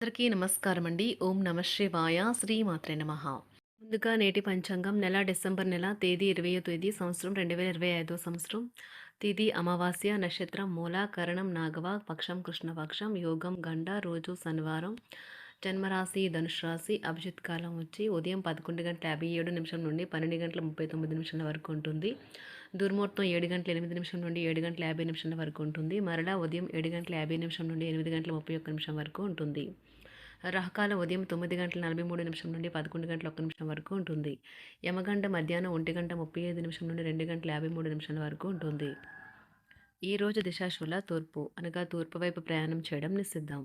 అందరికీ నమస్కారం అండి. ఓం నమ శివాయ. శ్రీమాత్రే నమః. ముందుగా నేటి పంచాంగం డిసెంబర్ నెల తేదీ 20వ తేదీ సంవత్సరం 2025 సంవత్సరం. తిథి అమావాస్య, నక్షత్రం మూల, కరణం నాగవ, పక్షం కృష్ణపక్షం, యోగం గండ, రోజు శనివారం. జన్మరాశి ధనుసు రాశి. అభిజిత్ కాలం వచ్చి ఉదయం 11:57 నుండి 12:39 వరకు ఉంటుంది. దుర్ముహూర్తం 7:08 నుండి 7:50 వరకు ఉంటుంది. మరలా ఉదయం 7:50 నుండి 8:31 వరకు ఉంటుంది. రాహుకాలం ఉదయం 9:43 నుండి 11:01 వరకు ఉంటుంది. యమగంట మధ్యాహ్నం 1:35 నుండి 2:53 వరకు ఉంటుంది. ఈరోజు దిశాశూల తూర్పు అనగా తూర్పు వైపు ప్రయాణం చేయడం నిషిద్ధం.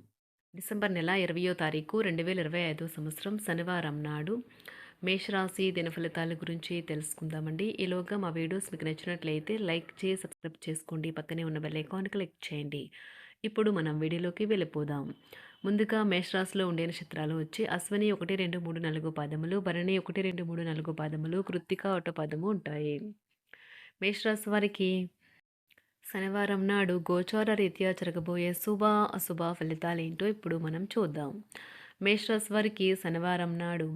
డిసెంబర్ నెల 20వ తారీఖు 2025 సంవత్సరం శనివారం నాడు మేషరాశి దిన ఫలితాల గురించి తెలుసుకుందామండి. ఈలోగా మా వీడియోస్ మీకు నచ్చినట్లయితే లైక్ చేసి సబ్స్క్రైబ్ చేసుకోండి. పక్కనే ఉన్న బెల్ ఐకాన్ క్లిక్ చేయండి. ఇప్పుడు మనం వీడియోలోకి వెళ్ళిపోదాం. ముందుగా మేషరాశిలో ఉండే నక్షత్రాలు వచ్చి అశ్విని 1, 2, 3, 4 పాదములు, భరణి 1, 2, 3, 4 పాదములు, కృత్తిక 1 పాదము ఉంటాయి. మేషరాశి వారికి శనివారం నాడు గోచార రీత్యా జరగబోయే శుభ అశుభ ఫలితాలేంటో ఇప్పుడు మనం చూద్దాం. మేషరాశి వారికి శనివారం నాడు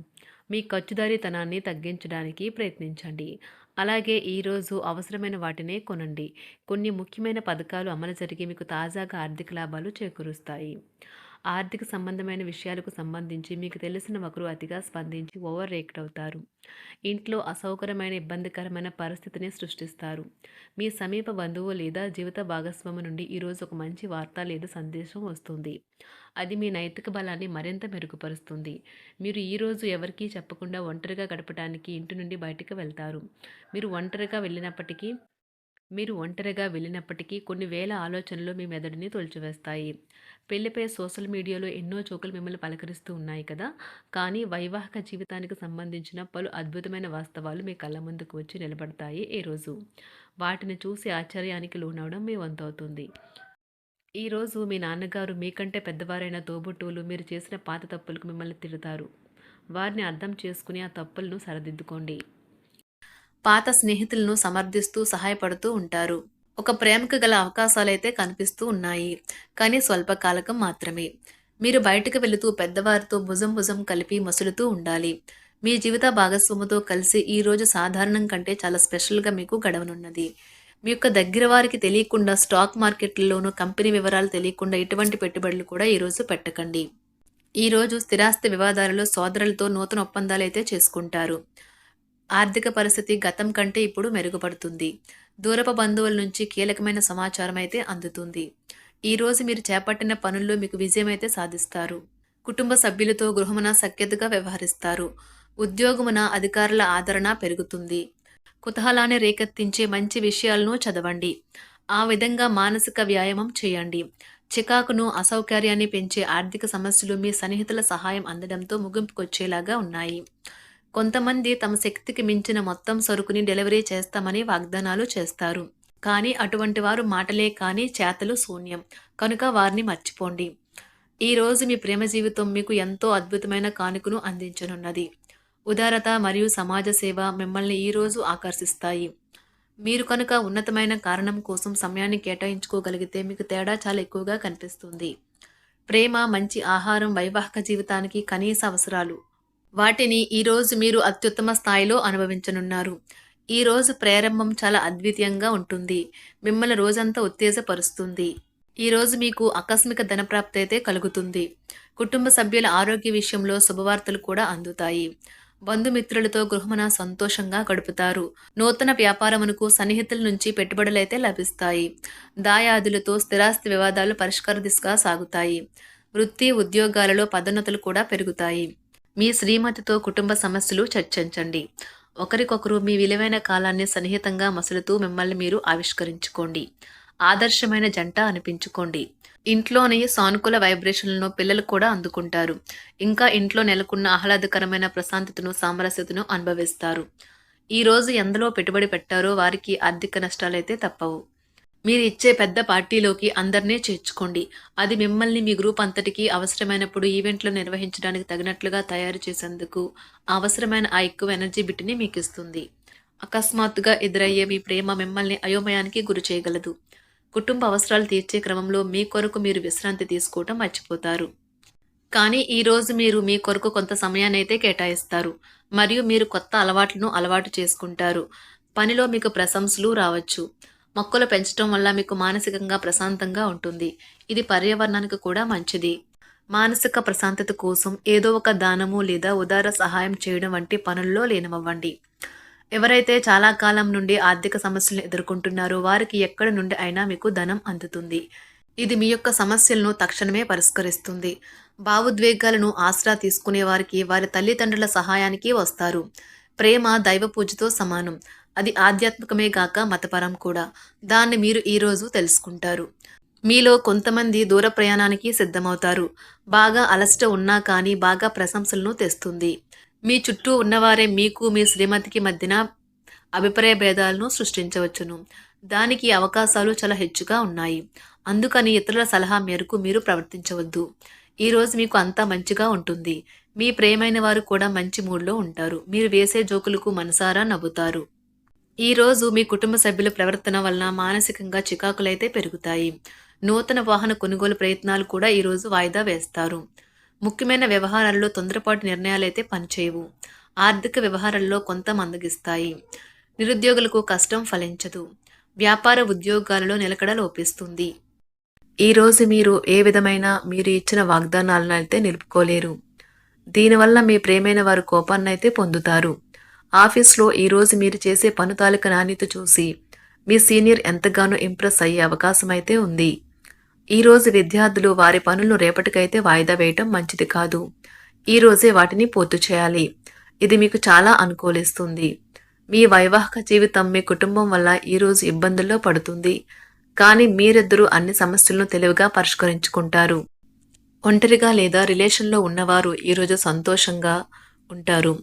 మీ ఖర్చుదారీతనాన్ని తగ్గించడానికి ప్రయత్నించండి. అలాగే ఈరోజు అవసరమైన వాటినే కొనండి. కొన్ని ముఖ్యమైన పథకాలు అమలు జరిగి మీకు తాజాగా ఆర్థిక లాభాలు చేకూరుస్తాయి. ఆర్థిక సంబంధమైన విషయాలకు సంబంధించి మీకు తెలిసిన ఒకరు అతిగా స్పందించి ఓవర్ రేక్ట్ అవుతారు. ఇంట్లో అసౌకర్యమైన ఇబ్బందికరమైన పరిస్థితిని సృష్టిస్తారు. మీ సమీప బంధువు లేదా జీవిత భాగస్వామి నుండి ఈరోజు ఒక మంచి వార్త లేదా సందేశం వస్తుంది. అది మీ నైతిక బలాన్ని మరింత మెరుగుపరుస్తుంది. మీరు ఈరోజు ఎవరికీ చెప్పకుండా ఒంటరిగా గడపడానికి ఇంటి నుండి బయటకు వెళ్తారు. మీరు ఒంటరిగా వెళ్ళినప్పటికీ కొన్ని వేల ఆలోచనలు మీ మెదడుని తొలిచివేస్తాయి. పెళ్లిపై సోషల్ మీడియాలో ఎన్నో జోకులు మిమ్మల్ని పలకరిస్తూ ఉన్నాయి కదా. కానీ వైవాహిక జీవితానికి సంబంధించిన పలు అద్భుతమైన వాస్తవాలు మీ కళ్ళ ముందుకు వచ్చి నిలబడతాయి ఈరోజు. వాటిని చూసి ఆశ్చర్యానికి లోనవడం మీ వంతవుతుంది. ఈరోజు మీ నాన్నగారు మీకంటే పెద్దవారైన తోబుట్టువులు మీరు చేసిన పాత తప్పులకు మిమ్మల్ని తిడతారు. వారిని అర్థం చేసుకుని ఆ తప్పులను సరిదిద్దుకోండి. పాత స్నేహితులను సమర్థిస్తూ సహాయపడుతూ ఉంటారు. ఒక ప్రేమకు గల అవకాశాలైతే కనిపిస్తూ ఉన్నాయి. కానీ స్వల్పకాలకం మాత్రమే. మీరు బయటకు వెళుతూ పెద్దవారితో భుజం భుజం కలిపి మసులుతూ ఉండాలి. మీ జీవిత భాగస్వామితో కలిసి ఈరోజు సాధారణం కంటే చాలా స్పెషల్గా మీకు గడవనున్నది. మీ యొక్క దగ్గర వారికి తెలియకుండా స్టాక్ మార్కెట్లలోనూ కంపెనీ వివరాలు తెలియకుండా ఎటువంటి పెట్టుబడులు కూడా ఈరోజు పెట్టకండి. ఈరోజు స్థిరాస్తి వివాదాలలో సోదరులతో నూతన ఒప్పందాలు అయితే చేసుకుంటారు. ఆర్థిక పరిస్థితి గతం కంటే ఇప్పుడు మెరుగుపడుతుంది. దూరపు బంధువుల నుంచి కీలకమైన సమాచారం అయితే అందుతుంది. ఈరోజు మీరు చేపట్టిన పనుల్లో మీకు విజయం అయితే సాధిస్తారు. కుటుంబ సభ్యులతో గృహమున సఖ్యతగా వ్యవహరిస్తారు. ఉద్యోగమున అధికారుల ఆదరణ పెరుగుతుంది. కుతూహలాన్ని రేకెత్తించే మంచి విషయాలను చదవండి. ఆ విధంగా మానసిక వ్యాయామం చేయండి. చికాకును అసౌకర్యాన్ని పెంచే ఆర్థిక సమస్యలు మీ సన్నిహితుల సహాయం అందడంతో ముగింపుకొచ్చేలాగా ఉన్నాయి. కొంతమంది తమ శక్తికి మించిన మొత్తం సరుకుని డెలివరీ చేస్తామని వాగ్దానాలు చేస్తారు. కానీ అటువంటి వారు మాటలే కానీ చేతలు శూన్యం. కనుక వారిని మర్చిపోండి. ఈరోజు మీ ప్రేమ జీవితం మీకు ఎంతో అద్భుతమైన కానుకను అందించనున్నది. ఉదారత మరియు సమాజ సేవ మిమ్మల్ని ఈరోజు ఆకర్షిస్తాయి. మీరు కనుక ఉన్నతమైన కారణం కోసం సమయాన్ని కేటాయించుకోగలిగితే మీకు తేడా చాలా ఎక్కువగా కనిపిస్తుంది. ప్రేమ, మంచి ఆహారం వైవాహిక జీవితానికి కనీస అవసరాలు. వాటిని ఈరోజు మీరు అత్యుత్తమ స్థాయిలో అనుభవించనున్నారు. ఈరోజు ప్రారంభం చాలా అద్వితీయంగా ఉంటుంది. మిమ్మల్ని రోజంతా ఉత్తేజపరుస్తుంది. ఈరోజు మీకు ఆకస్మిక ధనప్రాప్తి అయితే కలుగుతుంది. కుటుంబ సభ్యుల ఆరోగ్య విషయంలో శుభవార్తలు కూడా అందుతాయి. బంధుమిత్రులతో గృహమున సంతోషంగా గడుపుతారు. నూతన వ్యాపారమునకు సన్నిహితుల నుంచి పెట్టుబడులైతే లభిస్తాయి. దాయాదులతో స్థిరాస్తి వివాదాలు పరిష్కార దిశగా సాగుతాయి. వృత్తి ఉద్యోగాలలో పదోన్నతులు కూడా పెరుగుతాయి. మీ శ్రీమతితో కుటుంబ సమస్యలు చర్చించండి. ఒకరికొకరు మీ విలువైన కాలాన్ని సన్నిహితంగా మసులుతూ మిమ్మల్ని మీరు ఆవిష్కరించుకోండి. ఆదర్శమైన జంట అనిపించుకోండి. ఇంట్లోని సానుకూల వైబ్రేషన్లను పిల్లలు కూడా అందుకుంటారు. ఇంకా ఇంట్లో నెలకొన్న ఆహ్లాదకరమైన ప్రశాంతతను, సామరస్యతను అనుభవిస్తారు. ఈరోజు ఎందులో పెట్టుబడి పెట్టారో వారికి ఆర్థిక నష్టాలైతే తప్పవు. మీరు ఇచ్చే పెద్ద పార్టీలోకి అందరినీ చేర్చుకోండి. అది మిమ్మల్ని మీ గ్రూప్ అంతటికీ అవసరమైనప్పుడు ఈవెంట్లు నిర్వహించడానికి తగినట్లుగా తయారు చేసేందుకు అవసరమైన ఆ ఎక్కువ ఎనర్జీ బిట్ని మీకు ఇస్తుంది. అకస్మాత్తుగా ఎదురయ్యే మీ ప్రేమ మిమ్మల్ని అయోమయానికి గురి చేయగలదు. కుటుంబ అవసరాలు తీర్చే క్రమంలో మీ కొరకు మీరు విశ్రాంతి తీసుకోవటం మర్చిపోతారు. కానీ ఈరోజు మీరు మీ కొరకు కొంత సమయాన్నైతే కేటాయిస్తారు. మరియు మీరు కొత్త అలవాట్లను అలవాటు చేసుకుంటారు. పనిలో మీకు ప్రశంసలు రావచ్చు. మొక్కలు పెంచటం వల్ల మీకు మానసికంగా ప్రశాంతంగా ఉంటుంది. ఇది పర్యావరణానికి కూడా మంచిది. మానసిక ప్రశాంతత కోసం ఏదో ఒక దానము లేదా ఉదార సహాయం చేయడం వంటి పనుల్లో లీనమవ్వండి. ఎవరైతే చాలా కాలం నుండి ఆర్థిక సమస్యలను ఎదుర్కొంటున్నారో వారికి ఎక్కడి నుండి అయినా మీకు ధనం అందుతుంది. ఇది మీ యొక్క సమస్యలను తక్షణమే పరిష్కరిస్తుంది. భావోద్వేగాలను ఆసరా తీసుకునే వారికి వారి తల్లిదండ్రుల సహాయానికి వస్తారు. ప్రేమ దైవ పూజతో సమానం. అది ఆధ్యాత్మికమే గాక మతపరం కూడా. దాన్ని మీరు ఈరోజు తెలుసుకుంటారు. మీలో కొంతమంది దూర ప్రయాణానికి సిద్ధమవుతారు. బాగా అలసట ఉన్నా కానీ బాగా ప్రశంసలను తెస్తుంది. మీ చుట్టూ ఉన్నవారే మీకు మీ శ్రీమతికి మధ్యన అభిప్రాయ భేదాలను సృష్టించవచ్చును. దానికి అవకాశాలు చాలా హెచ్చుగా ఉన్నాయి. అందుకని ఇతరుల సలహా మేరకు మీరు ప్రవర్తించవద్దు. ఈరోజు మీకు అంతా మంచిగా ఉంటుంది. మీ ప్రియమైన వారు కూడా మంచి మూడ్లో ఉంటారు. మీరు వేసే జోకులకు మనసారా నవ్వుతారు. ఈరోజు మీ కుటుంబ సభ్యుల ప్రవర్తన వలన మానసికంగా చికాకులైతే పెరుగుతాయి. నూతన వాహన కొనుగోలు ప్రయత్నాలు కూడా ఈరోజు వాయిదా వేస్తారు. ముఖ్యమైన వ్యవహారాల్లో తొందరపాటు నిర్ణయాలైతే పనిచేయవు. ఆర్థిక వ్యవహారాల్లో కొంత మందగిస్తాయి. నిరుద్యోగులకు కష్టం ఫలించదు. వ్యాపార ఉద్యోగాలలో నిలకడ లోపిస్తుంది. ఈరోజు మీరు ఏ విధమైన మీరు ఇచ్చిన వాగ్దానాలను అయితే నిలుపుకోలేరు. దీనివల్ల మీ ప్రేమైన వారు కోపాన్నైతే పొందుతారు. ఆఫీస్లో ఈరోజు మీరు చేసే పను తాలూక నాణ్యత చూసి మీ సీనియర్ ఎంతగానో ఇంప్రెస్ అయ్యే అవకాశం అయితే ఉంది. ఈరోజు విద్యార్థులు వారి పనులను రేపటికైతే వాయిదా వేయటం మంచిది కాదు. ఈరోజే వాటిని పూర్తి చేయాలి. ఇది మీకు చాలా అనుకూలిస్తుంది. మీ వైవాహిక జీవితం మీ కుటుంబం వల్ల ఈరోజు ఇబ్బందుల్లో పడుతుంది. కానీ మీరిద్దరూ అన్ని సమస్యలను తెలివిగా పరిష్కరించుకుంటారు. ఒంటరిగా లేదా రిలేషన్లో ఉన్నవారు ఈరోజు సంతోషంగా ఉంటారు.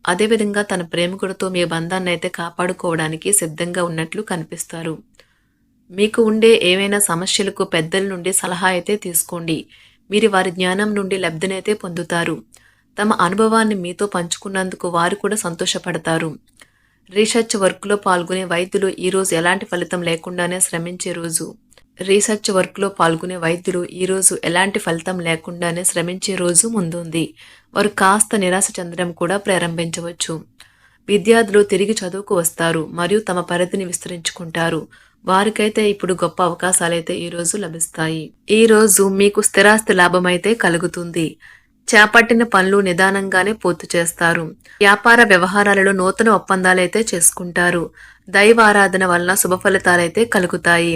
అదేవిధంగా తన ప్రేమికుడితో మీ బంధాన్ని అయితే కాపాడుకోవడానికి సిద్ధంగా ఉన్నట్లు కనిపిస్తారు. మీకు ఉండే ఏవైనా సమస్యలకు పెద్దల నుండి సలహా అయితే తీసుకోండి. మీరు వారి జ్ఞానం నుండి లబ్ధినైతే పొందుతారు. తమ అనుభవాన్ని మీతో పంచుకున్నందుకు వారు కూడా సంతోషపడతారు. రీసెర్చ్ వర్క్లో పాల్గొనే వైద్యులు ఈరోజు ఎలాంటి ఫలితం లేకుండానే శ్రమించే రోజు. రీసెర్చ్ వర్క్లో పాల్గొనే వైద్యులు ఈరోజు ఎలాంటి ఫలితం లేకుండానే శ్రమించే రోజు ముందుంది. వారు కాస్త నిరాశ చెందడం కూడా ప్రారంభించవచ్చు. విద్యార్థులు తిరిగి చదువుకు వస్తారు మరియు తమ పరిధిని విస్తరించుకుంటారు. వారికైతే ఇప్పుడు గొప్ప అవకాశాలైతే ఈరోజు లభిస్తాయి. ఈరోజు మీకు స్థిరాస్తి లాభమైతే కలుగుతుంది. చేపట్టిన పనులు నిదానంగానే పూర్తి చేస్తారు. వ్యాపార వ్యవహారాలలో నూతన ఒప్పందాలైతే చేసుకుంటారు. దైవ ఆరాధన వలన శుభ ఫలితాలైతే కలుగుతాయి.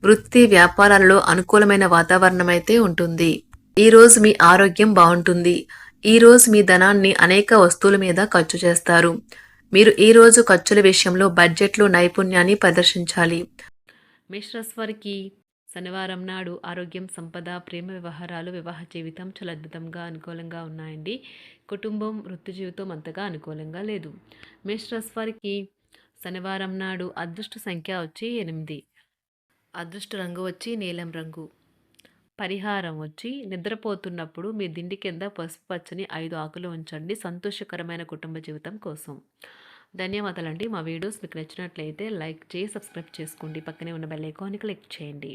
వృత్తి వ్యాపారాలలో అనుకూలమైన వాతావరణం అయితే ఉంటుంది. ఈరోజు మీ ఆరోగ్యం బాగుంటుంది. ఈరోజు మీ ధనాన్ని అనేక వస్తువుల మీద ఖర్చు చేస్తారు. మీరు ఈరోజు ఖర్చుల విషయంలో బడ్జెట్లో నైపుణ్యాన్ని ప్రదర్శించాలి. మేషరాశివారికి శనివారం నాడు ఆరోగ్యం, సంపద, ప్రేమ వ్యవహారాలు, వివాహ జీవితం చాలా అద్భుతంగా అనుకూలంగా ఉన్నాయండి. కుటుంబం, వృత్తి జీవితం అంతగా అనుకూలంగా లేదు. మేషరాశివారికి శనివారం నాడు అదృష్ట సంఖ్య వచ్చి 8. అదృష్ట రంగు వచ్చి నీలం రంగు. పరిహారం వచ్చి నిద్రపోతున్నప్పుడు మీ దిండి కింద పసుపు పచ్చని 5 ఆకులు ఉంచండి సంతోషకరమైన కుటుంబ జీవితం కోసం. ధన్యవాదాలండి. మా వీడియోస్ మీకు నచ్చినట్లయితే లైక్ చేసి సబ్స్క్రైబ్ చేసుకోండి. పక్కనే ఉన్న బెల్ ఐకాన్ని క్లిక్ చేయండి.